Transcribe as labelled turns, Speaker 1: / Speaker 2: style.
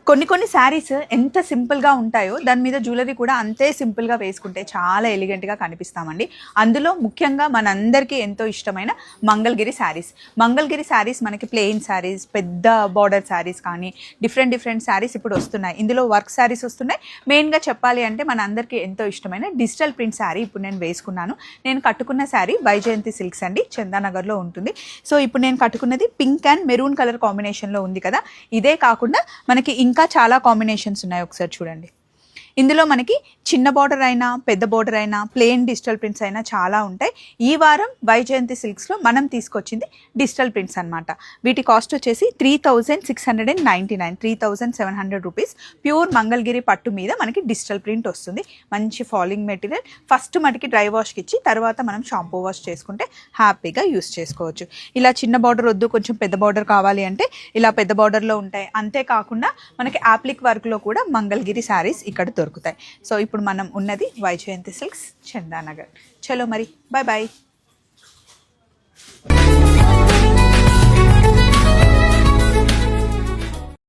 Speaker 1: కొన్ని శారీస్ ఎంత సింపుల్గా ఉంటాయో దాని మీద జ్యువెలరీ కూడా అంతే సింపుల్గా వేసుకుంటే చాలా ఎలిగెంట్గా కనిపిస్తామండి. అందులో ముఖ్యంగా మనందరికీ ఎంతో ఇష్టమైన మంగళగిరి శారీస్ మనకి ప్లెయిన్ శారీస్, పెద్ద బార్డర్ శారీస్ కానీ డిఫరెంట్ శారీస్ ఇప్పుడు వస్తున్నాయి. ఇందులో వర్క్ శారీస్ వస్తున్నాయి. మెయిన్గా చెప్పాలి అంటే మన అందరికీ ఎంతో ఇష్టమైన డిజిటల్ ప్రింట్ శారీ ఇప్పుడు నేను వేసుకున్నాను. నేను కట్టుకున్న శారీ వైజయంతి సిల్క్స్ అండి, చందానగర్లో ఉంటుంది. సో ఇప్పుడు నేను కట్టుకున్నది పింక్ అండ్ మెరూన్ కలర్ కాంబినేషన్లో ఉంది కదా. ఇదే కాకుండా మనకి ఇంకా చాలా కాంబినేషన్స్ ఉన్నాయి, ఒకసారి చూడండి. ఇందులో మనకి చిన్న బార్డర్ అయినా పెద్ద బార్డర్ అయినా ప్లెయిన్ డిజిటల్ ప్రింట్స్ అయినా చాలా ఉంటాయి. ఈ వారం వైజయంతి సిల్క్స్లో మనం తీసుకొచ్చింది డిజిటల్ ప్రింట్స్ అనమాట. వీటి కాస్ట్ వచ్చేసి 3699, 3700 రూపీస్. ప్యూర్ మంగళగిరి పట్టు మీద మనకి డిజిటల్ ప్రింట్ వస్తుంది. మంచి ఫాలింగ్ మెటీరియల్. ఫస్ట్ మనకి డ్రై వాష్కి ఇచ్చి తర్వాత మనం షాంపూ వాష్ చేసుకుంటే హ్యాపీగా యూస్ చేసుకోవచ్చు. ఇలా చిన్న బార్డర్ వద్దు, కొంచెం పెద్ద బార్డర్ కావాలి అంటే ఇలా పెద్ద బార్డర్లో ఉంటాయి. అంతేకాకుండా మనకి యాప్లిక్ వర్క్లో కూడా మంగళగిరి శారీస్ ఇక్కడ దొరుకుతాయి. సో ఇప్పుడు మనం ఉన్నది వైజయంతి సిల్క్స్, చందానగర్. చలో మరి, బాయ్ బాయ్.